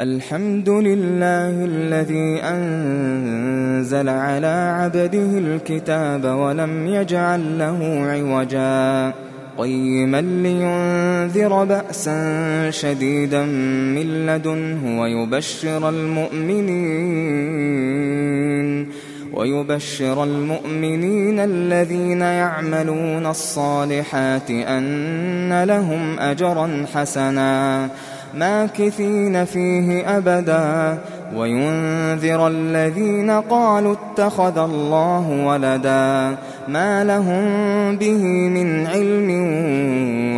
الحمد لله الذي أنزل على عبده الكتاب ولم يجعل له عوجا قيما لينذر بأسا شديدا من لدنه ويبشر المؤمنين الذين يعملون الصالحات أن لهم أجرا حسنا ماكثين فيه أبدا وينذر الذين قالوا اتخذ الله ولدا ما لهم به من علم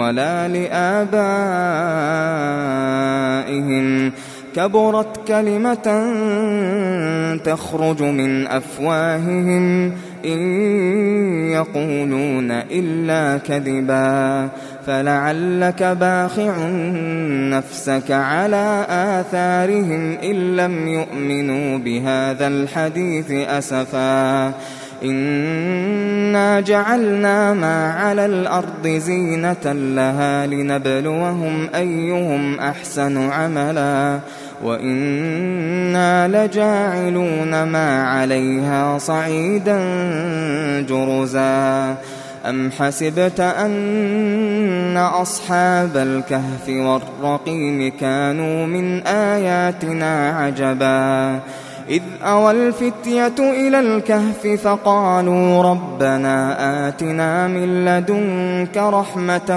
ولا لآبائهم كبرت كلمة تخرج من أفواههم إن يقولون إلا كذبا فلعلك باخع نفسك على آثارهم إن لم يؤمنوا بهذا الحديث أسفا إنا جعلنا ما على الأرض زينة لها لنبلوهم أيهم أحسن عملا وإنا لجاعلون ما عليها صعيدا جرزا أم حسبت أن أصحاب الكهف والرقيم كانوا من آياتنا عجبا إذ أوى الفتية إلى الكهف فقالوا ربنا آتنا من لدنك رحمة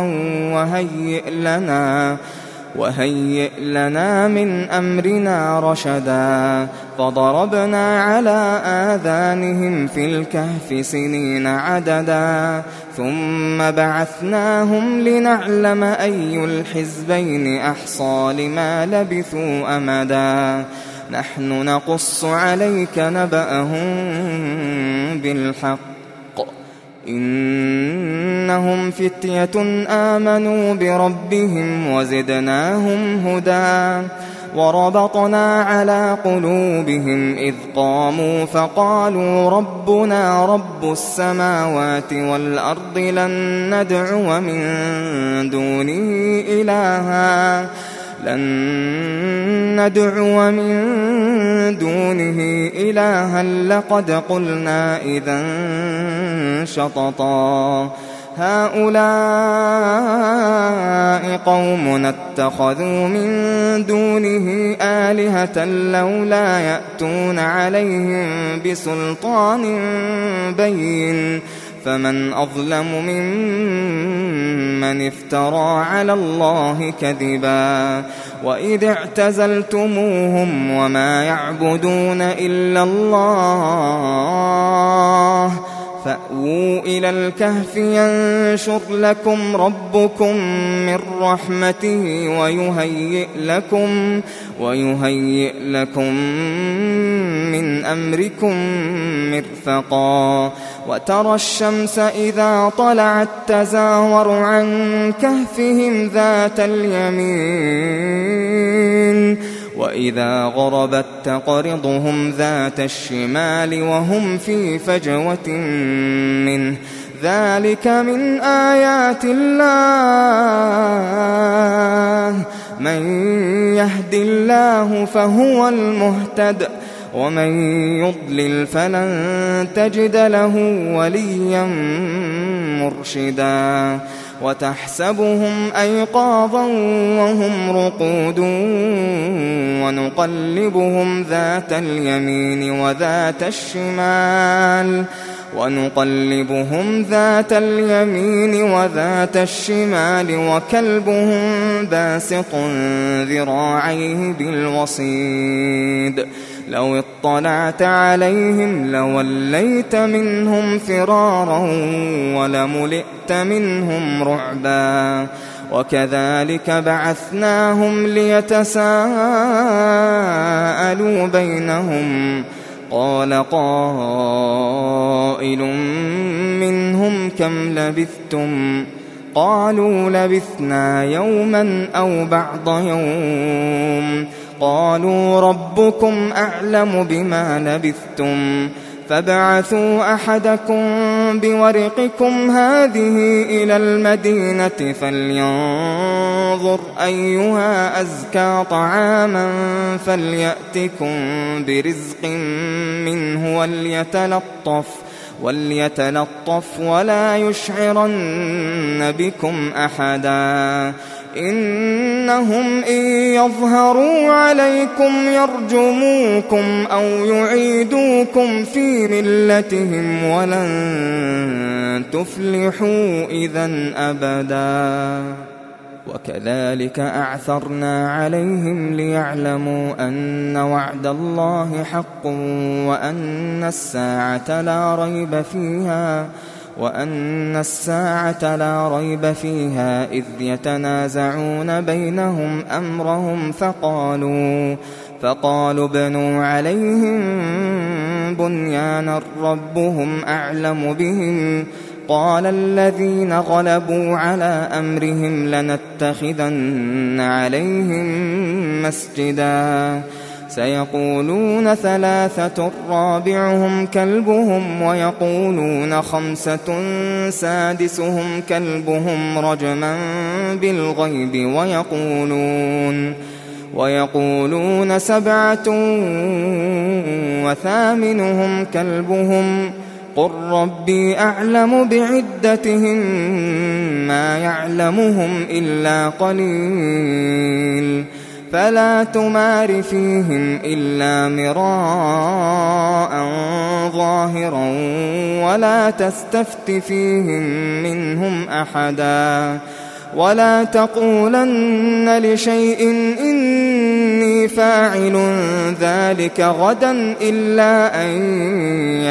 وهيئ لنا من أمرنا رشدا فضربنا على آذانهم في الكهف سنين عددا ثم بعثناهم لنعلم أي الحزبين أحصى لما لبثوا أمدا نحن نقص عليك نبأهم بالحق إنهم فتية آمنوا بربهم وزدناهم هدى وربطنا على قلوبهم إذ قاموا فقالوا ربنا رب السماوات والأرض لن ندعو من دونه إلها لقد قلنا إذا شططا هؤلاء قومنا اتخذوا من دونه آلهة لولا يأتون عليهم بسلطان بين فمن أظلم ممن افترى على الله كذبا وإذ اعتزلتموهم وما يعبدون إلا الله فأووا إلى الكهف ينشر لكم ربكم من رحمته ويهيئ لكم من أمركم مرفقا وترى الشمس إذا طلعت تزاور عن كهفهم ذات اليمين وإذا غربت تقرضهم ذات الشمال وهم في فجوة منه ذلك من آيات الله من يهد الله فهو المهتد ومن يضلل فلن تجد له وليا مرشدا وتحسبهم أيقاظا وهم رقود ونقلبهم ذات اليمين وذات الشمال وكلبهم باسط ذراعيه بالوصيد لو اطلعت عليهم لوليت منهم فرارا ولملئت منهم رعبا وكذلك بعثناهم ليتساءلوا بينهم قال قائل منهم كم لبثتم قالوا لبثنا يوما أو بعض يوم قالوا ربكم أعلم بما لبثتم فابعثوا أحدكم بورقكم هذه إلى المدينة فلينظر فلينظر أيها أزكى طعاما فليأتكم برزق منه وليتلطف ولا يشعرن بكم أحدا إنهم إن يظهروا عليكم يرجموكم أو يعيدوكم في ملتهم ولن تفلحوا إذن أبدا وكذلك أعثرنا عليهم ليعلموا أن وعد الله حق وأن الساعة لا ريب فيها إذ يتنازعون بينهم أمرهم فقالوا ابنوا عليهم بنيانا ربهم أعلم بهم قال الذين غلبوا على أمرهم لنتخذن عليهم مسجدا سيقولون 3 رابعهم كلبهم ويقولون 5 سادسهم كلبهم رجما بالغيب ويقولون 7 وثامنهم كلبهم قل ربي أعلم بعدتهم ما يعلمهم إلا قليل فلا تمار فيهم إلا مراء ظاهرا ولا تستفت فيهم منهم أحدا ولا تقولن لشيء إني فاعل ذلك غدا إلا أن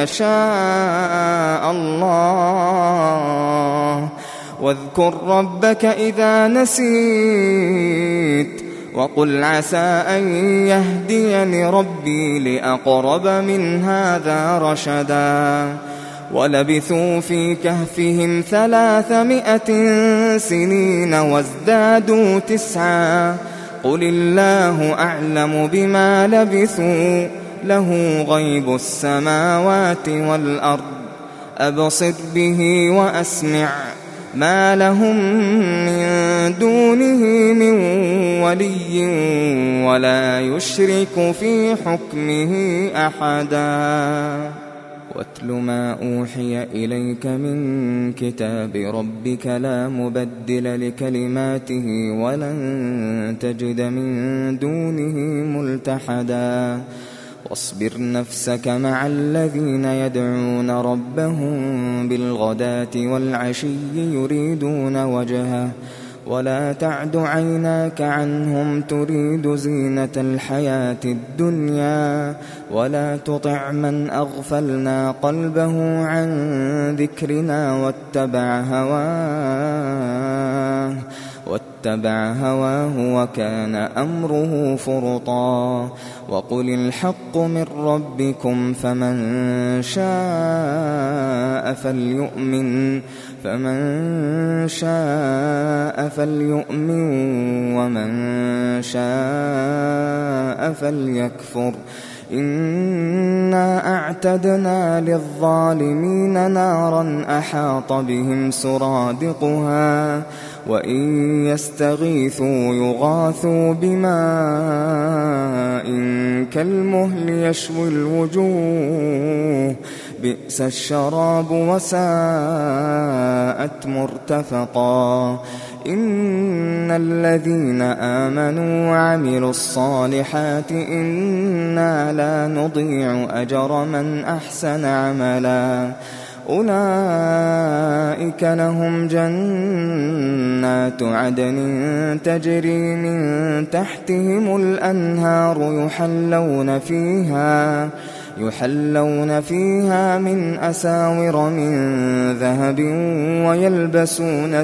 يشاء الله واذكر ربك إذا نسيت وقل عسى أن يهديني ربي لأقرب من هذا رشدا ولبثوا في كهفهم 300 سنين وازدادوا 9 قل الله أعلم بما لبثوا له غيب السماوات والأرض أبصر به وأسمع ما لهم من دونه من ولي ولا يشرك في حكمه أحدا واتل ما أوحي إليك من كتاب ربك لا مبدل لكلماته ولن تجد من دونه ملتحدا واصبر نفسك مع الذين يدعون ربهم بالغداة والعشي يريدون وجهه ولا تعد عيناك عنهم تريد زينة الحياة الدنيا ولا تطع من أغفلنا قلبه عن ذكرنا واتبع هواه وكان أمره فرطا وقل الحق من ربكم فمن شاء فليؤمن ومن شاء فليكفر إنا أعتدنا للظالمين نارا أحاط بهم سرادقها وإن يستغيثوا يغاثوا بماء كالمهل يشوي الوجوه بئس الشراب وساءت مرتفقا إن الذين آمنوا وعملوا الصالحات إنا لا نضيع أجر من أحسن عملا أولئك لهم جنات عدن تجري من تحتهم الأنهار يحلون فيها من أساور من ذهب ويلبسون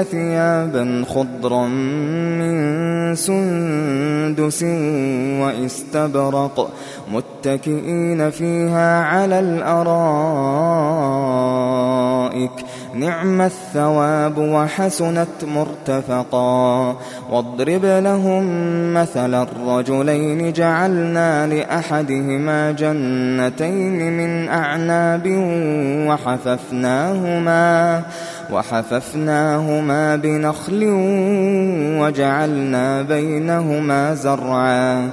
ثيابا خضرا من سندس واستبرق متكئين فيها على الأرائك نعم الثواب وحسنت مرتفقا واضرب لهم مثل الرجلين جعلنا لأحدهما وحففناهما بنخل وجعلنا بينهما زرعا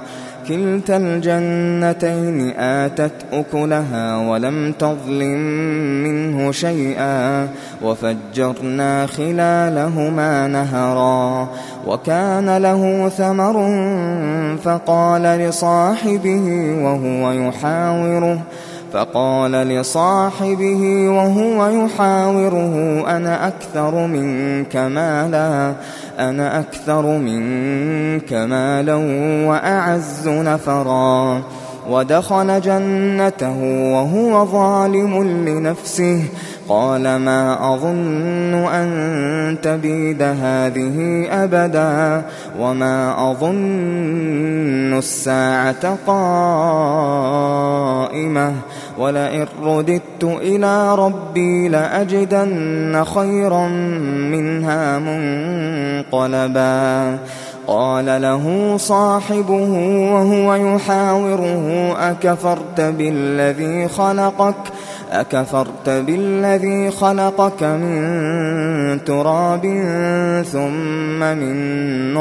كلتا الجنتين آتت أكلها ولم تظلم منه شيئا وفجرنا خلالهما نهرا وكان له ثمر فقال لصاحبه وهو يحاوره أنا أكثر منك مالا وأعز نفرا ودخل جنته وهو ظالم لنفسه قال ما أظن أن تبيد هذه أبدا وما أظن الساعة قائمة ولئن رددت إلى ربي لأجدن خيرا منها منقلبا قال له صاحبه وهو يحاوره أكفرت بالذي خلقك من تراب ثم من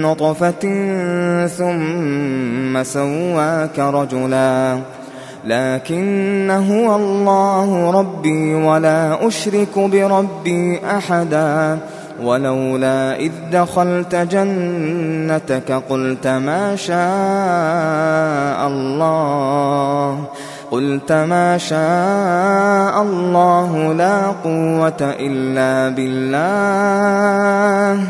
نطفة ثم سواك رجلا لكن هو الله ربي ولا أشرك بربي أحدا ولولا إذ دخلت جنتك قلت ما شاء الله لا قوة إلا بالله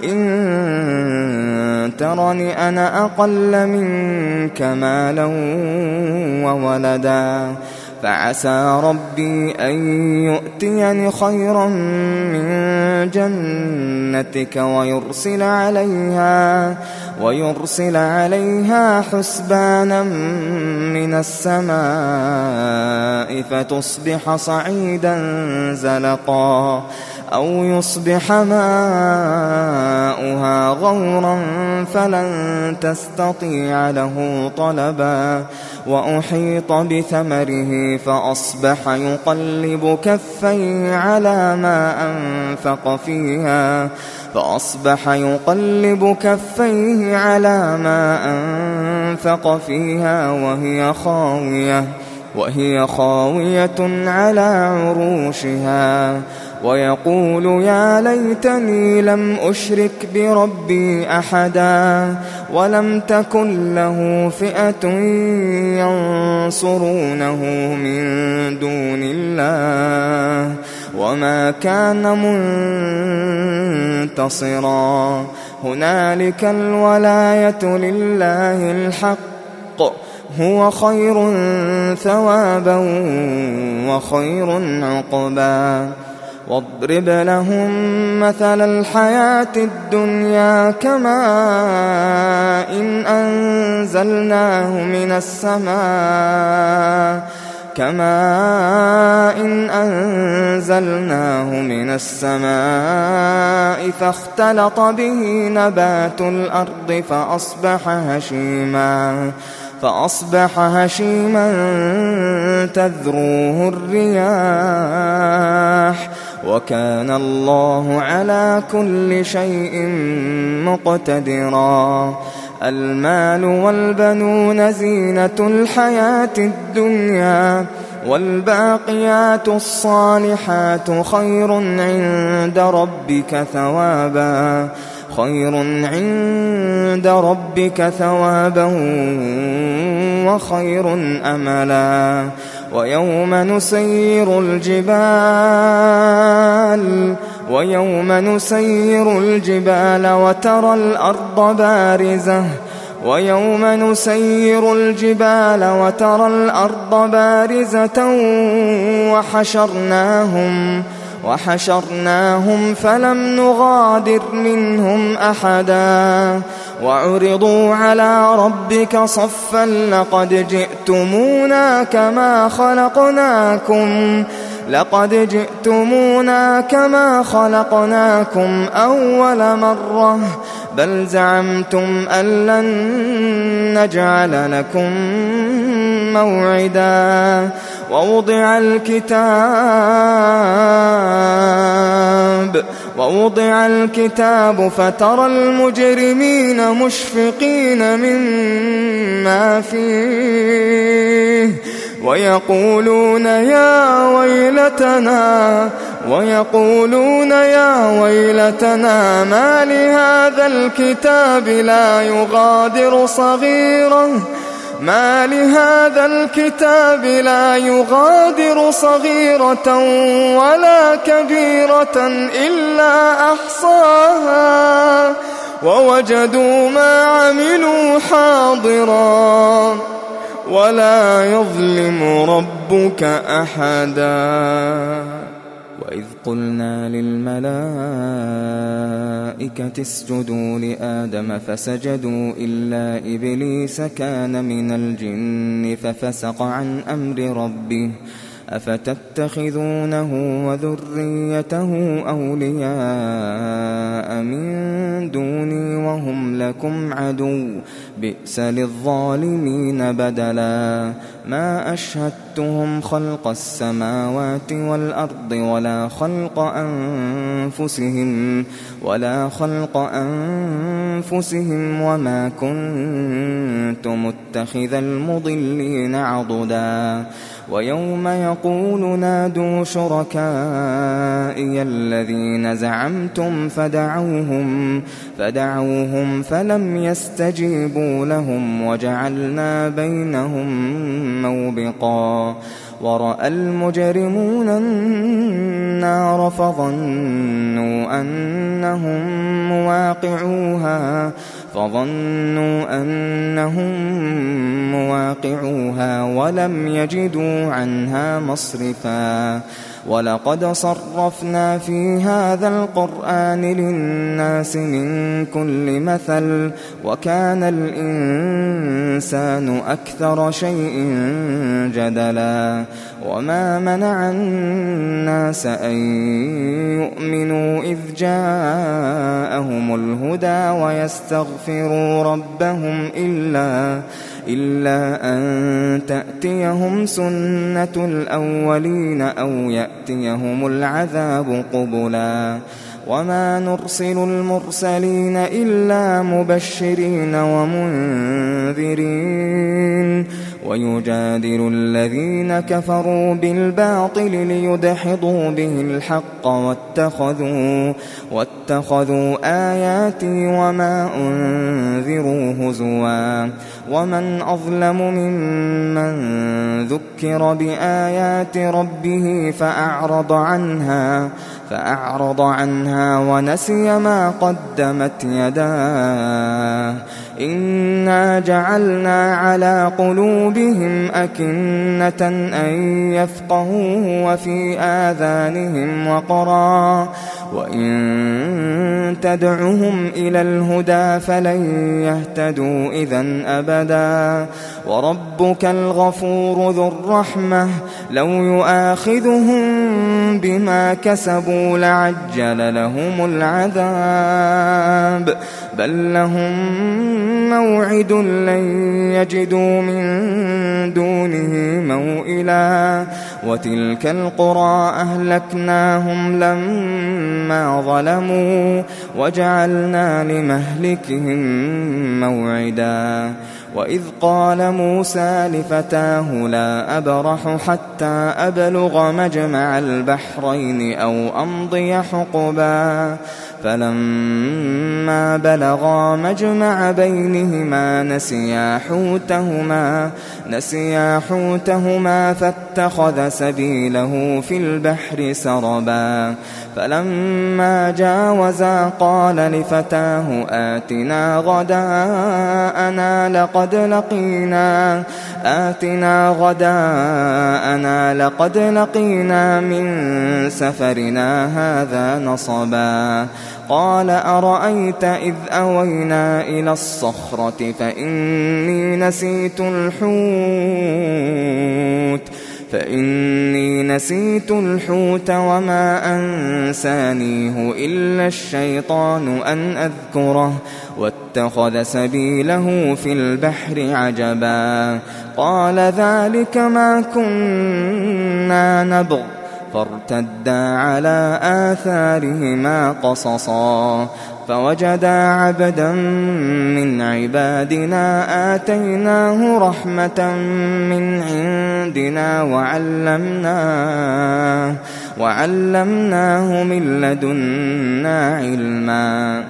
إن ترني أنا أقل منك مالا وولدا فعسى ربي أن يؤتيني خيرا من جنتك ويرسل عليها حسبانا من السماء فتصبح صعيدا زلقا أو يصبح ماؤها غورا فلن تستطيع له طلبا وأحيط بثمره فأصبح يقلب كفيه على ما أنفق فيها وهي خاوية على عروشها ويقول يا ليتني لم أشرك بربي أحدا ولم تكن له فئة ينصرونه من دون الله وما كان منتصرا هنالك الولاية لله الحق هو خير ثوابا وخير عقبا واضرب لهم مثل الحياة الدنيا كماء إن أنزلناه من السماء فاختلط به نبات الأرض فأصبح هشيما تذروه الرياح وكان الله على كل شيء مقتدرا المال والبنون زينة الحياة الدنيا والباقيات الصالحات خير عند ربك ثوابا وخير أملا ويوم نسير الجبال وترى الأرض بارزة وحشرناهم فلم نغادر منهم أحدا وعرضوا على ربك صفا لقد جئتمونا كما خلقناكم أول مرة بل زعمتم أن لن نجعل لكم موعدا ووضع الكتاب فترى المجرمين مشفقين مما فيه ويقولون يا ويلتنا ما لهذا الكتاب لا يغادر صغيرة ولا كبيرة إلا أحصاها ووجدوا ما عملوا حاضرا ولا يظلم ربك أحدا. وإذ قلنا للملائكة اسجدوا لآدم فسجدوا إلا إبليس كان من الجن ففسق عن أمر ربه أفتتخذونه وذريته أولياء من دوني وهم لكم عدو بئس للظالمين بدلا. ما أشهدتهم خلق السماوات والأرض ولا خلق أنفسهم وما كنت متخذ المضلين عضدا. ويوم يقول نادوا شركائي الذين زعمتم فدعوهم فلم يستجيبوا لهم وجعلنا بينهم موبقا. ورأى المجرمون النار فظنوا أنهم مواقعوها ولم يجدوا عنها مصرفا. ولقد صرفنا في هذا القرآن للناس من كل مثل وكان الإنسان أكثر شيء جدلا. وما منع الناس أن يؤمنوا إذ جاءهم الهدى ويستغفروا ربهم إلا أن تأتيهم سنة الأولين أو يأتيهم العذاب قبلا. وما نرسل المرسلين إلا مبشرين ومنذرين ويجادل الذين كفروا بالباطل ليدحضوا به الحق واتخذوا آياتي وما أنذروا هزوا. ومن أظلم ممن ذكر بآيات ربه فأعرض عنها ونسي ما قدمت يداه. إنا جعلنا على قلوبهم أكنة أن يفقهوه وفي آذانهم وقرا وإن تدعهم إلى الهدى فلن يهتدوا إذن أبدا. وربك الغفور ذو الرحمة لو يؤاخذهم بما كسبوا لعجل لهم العذاب بل لهم موعد لن يجدوا من دونه موئلا. وتلك القرى أهلكناهم لما ظلموا وجعلنا لمهلكهم موعدا. وإذ قال موسى لفتاه لا أبرح حتى أبلغ مجمع البحرين أو أمضي حقبا. فلما بلغا مجمع بينهما نسيا حوتهما فاتخذ سبيله في البحر سربا. فلما جاوزا قال لفتاه آتنا غداءنا لقد لقينا من سفرنا هذا نصبا. قال أرأيت إذ أوينا إلى الصخرة فإني نسيت الحوت فإني نسيت الحوت وما أنسانيه إلا الشيطان أن أذكره واتخذ سبيله في البحر عجبا قال ذلك ما كنا نبغ فارتدا على آثارهما قصصا فوجدا عبدا من عبادنا آتيناه رحمة من عندنا وعلمناه من لدنا علما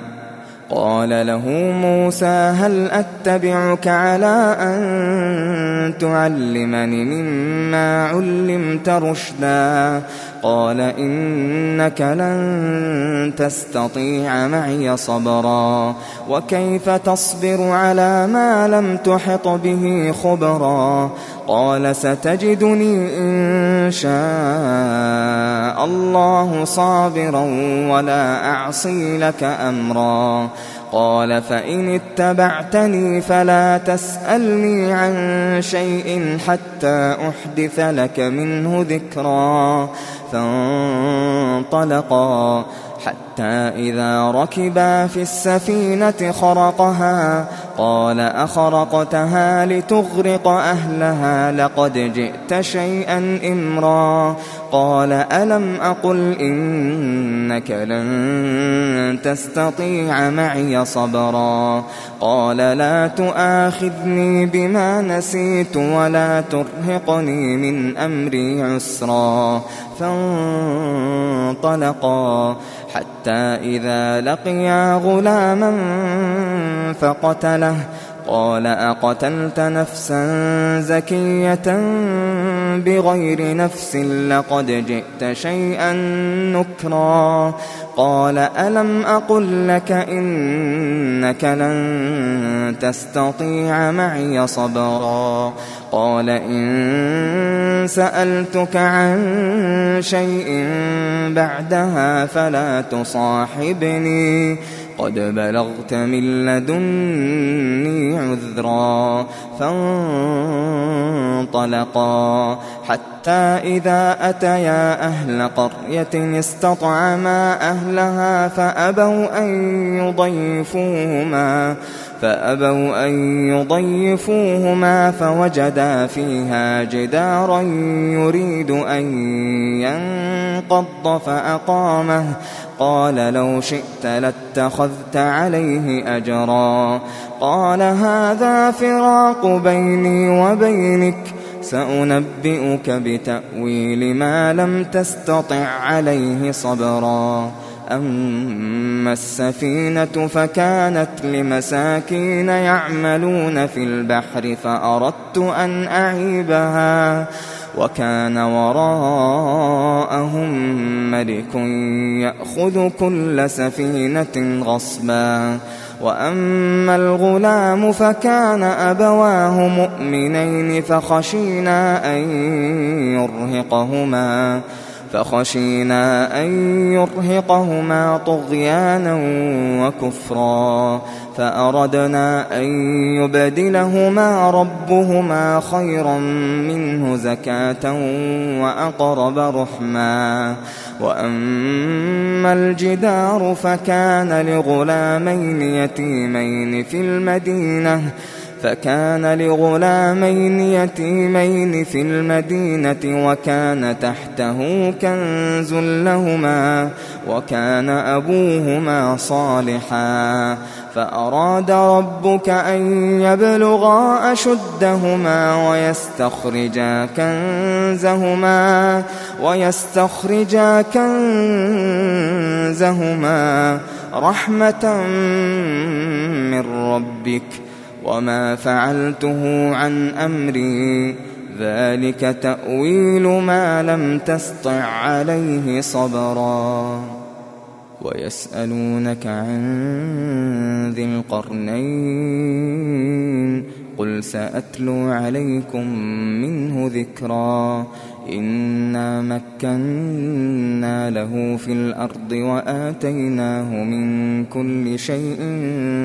قال له موسى هل أتبعك على أن تعلمني مما علمت رشدا قال إنك لن تستطيع معي صبرا وكيف تصبر على ما لم تحط به خبرا قال ستجدني إن شاء الله صابرا ولا أعصي لك أمرا قال فإن اتبعتني فلا تسألني عن شيء حتى أحدث لك منه ذكرا فانطلقا حتى إذا ركبا في السفينة خرقها قال أخرقتها لتغرق أهلها لقد جئت شيئا إمرا قال ألم أقل إنك لن تستطيع معي صبرا قال لا تؤاخذني بما نسيت ولا ترهقني من أمري عسرا فانطلقا حتى إذا لقيا غلاما فقتله قال أقتلت نفسا زكية بغير نفس لقد جئت شيئا نكرا قال ألم أقل لك إنك لن تستطيع معي صبرا قال إن سألتك عن شيء بعدها فلا تصاحبني قد بلغت من لدني عذرا فانطلقا حتى إذا أتيا أهل قرية استطعما أهلها فأبوا أن يضيفوهما فوجدا فيها جدارا يريد أن ينقض فأقامه قال لو شئت لاتخذت عليه أجرا قال هذا فراق بيني وبينك سأنبئك بتأويل ما لم تستطع عليه صبرا أما السفينة فكانت لمساكين يعملون في البحر فأردت أن أعيبها وكان وراءهم ملك يأخذ كل سفينة غصبا وأما الغلام فكان أبواه مؤمنين فخشينا أن يرهقهما طغيانا وكفرا فأردنا أن يبدلهما ربهما خيرا منه زكاة وأقرب رحما وأما الجدار فكان لغلامين يتيمين في المدينة وكان تحته كنز لهما وكان أبوهما صالحا فأراد ربك أن يبلغا أشدهما ويستخرجا كنزهما رحمة من ربك وما فعلته عن أمري ذلك تأويل ما لم تسطع عليه صبرا ويسألونك عن ذي القرنين قل سأتلو عليكم منه ذكرا إنا مكنا له في الأرض وآتيناه من كل شيء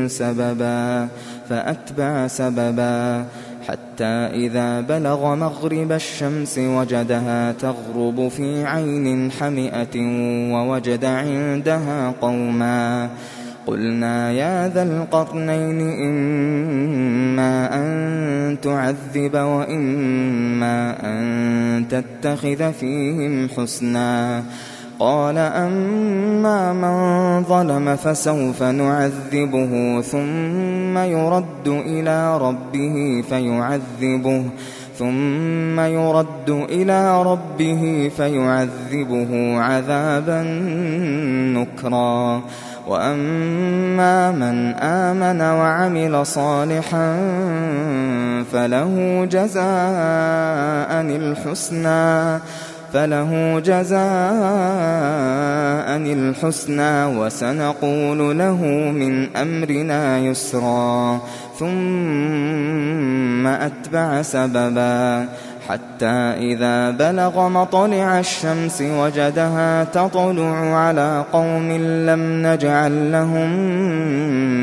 سببا فأتبع سببا حتى إذا بلغ مغرب الشمس وجدها تغرب في عين حمئة ووجد عندها قوما قلنا يا ذا القرنين إما أن تعذب وإما أن تتخذ فيهم حسنا قال أما من ظلم فسوف نعذبه ثم يرد إلى ربه فيعذبه عذابا نكرا وأما من آمن وعمل صالحا فله جزاء الحسنى وسنقول له من أمرنا يسرا ثم أتبع سببا حتى إذا بلغ مطلع الشمس وجدها تطلع على قوم لم نجعل لهم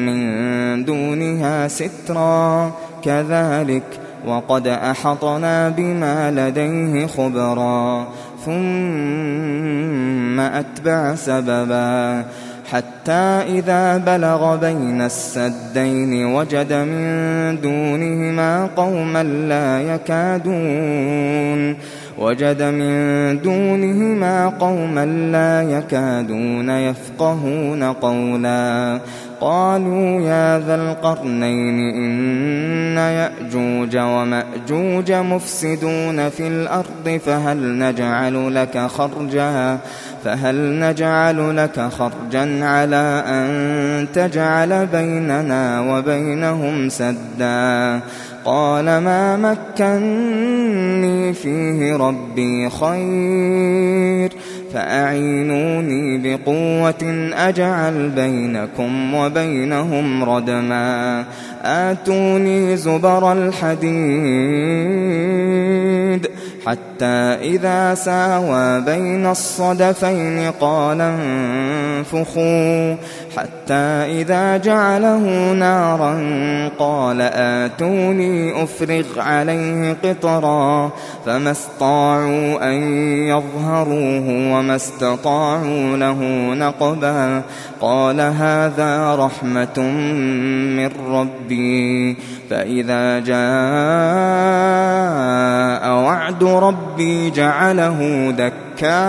من دونها سترا كذلك وقد أحطنا بما لديه خبرا ثم أتبع سببا حتى إذا بلغ بين السدين وجد من دونهما قوما لا يكادون يفقهون قولا قالوا يا ذا القرنين إن يأجوج ومأجوج مفسدون في الأرض فهل نجعل لك خرجا على أن تجعل بيننا وبينهم سدا قال ما مكني فيه ربي خير فأعينوني بقوة أجعل بينكم وبينهم ردما آتوني زبر الحديد حتى إذا ساوى بين الصدفين قال انفخوا حتى إذا جعله نارا قال آتوني أفرغ عليه قطرا فما استطاعوا أن يظهروه وما استطاعوا له نقبا قال هذا رحمة من ربي فإذا جاء وعد ربي جعله دكا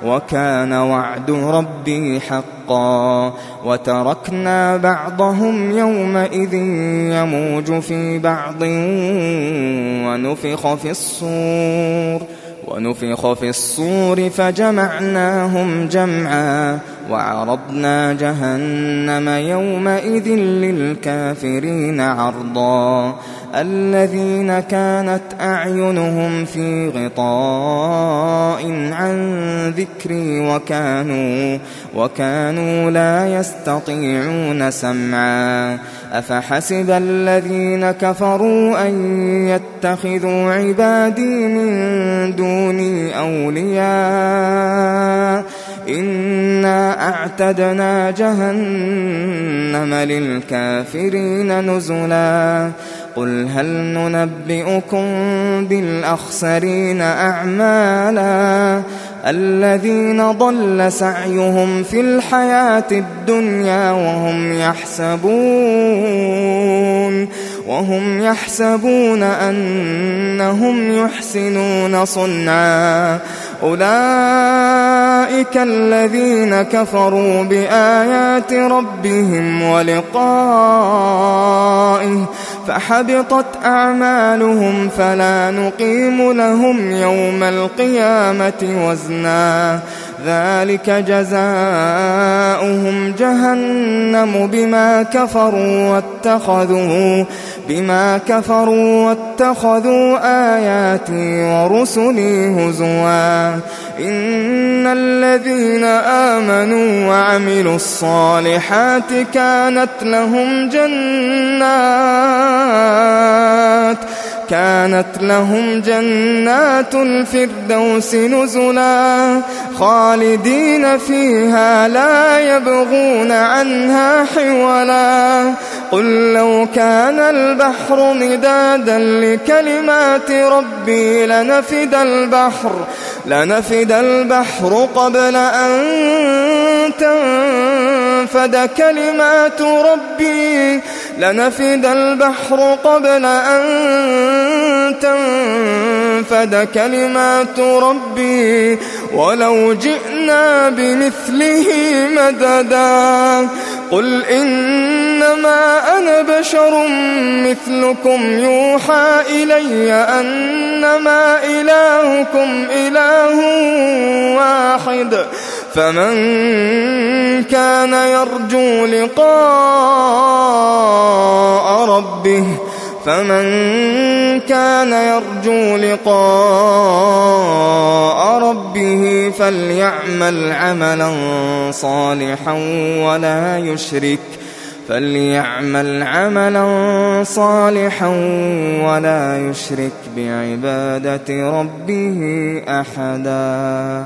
وكان وعد ربي حقا وتركنا بعضهم يومئذ يموج في بعض ونفخ في الصور فجمعناهم جمعا وعرضنا جهنم يومئذ للكافرين عرضا الذين كانت أعينهم في غطاء عن ذكري وكانوا لا يستطيعون سمعا أفحسب الذين كفروا أن يتخذوا عبادي من دوني أولياء إنا أعتدنا جهنم للكافرين نزلا قل هل ننبئكم بالأخسرين أعمالا الذين ضل سعيهم في الحياة الدنيا وهم يحسبون أنهم يحسنون صنعا أولئك الذين كفروا بآيات ربهم ولقائه فحبطت أعمالهم فلا نقيم لهم يوم القيامة وزنا ذلك جزاؤهم جهنم بما كفروا واتخذوا آياتي ورسلي هزوا إن الذين آمنوا وعملوا الصالحات كانت لهم جنات الفردوس نزلا خالدين فيها لا يبغون عنها حولا قل لو كان البحر مدادا لكلمات ربي لنفد البحر قبل أن تنفد كلمات ربي ولو جئنا بمثله مددا قل إنما أنا بشر مثلكم يوحى إلي أنما إلهكم إله واحد فمن كان يرجو لقاء ربه فليعمل عملا صالحا ولا يشرك بعبادة ربه أحدا.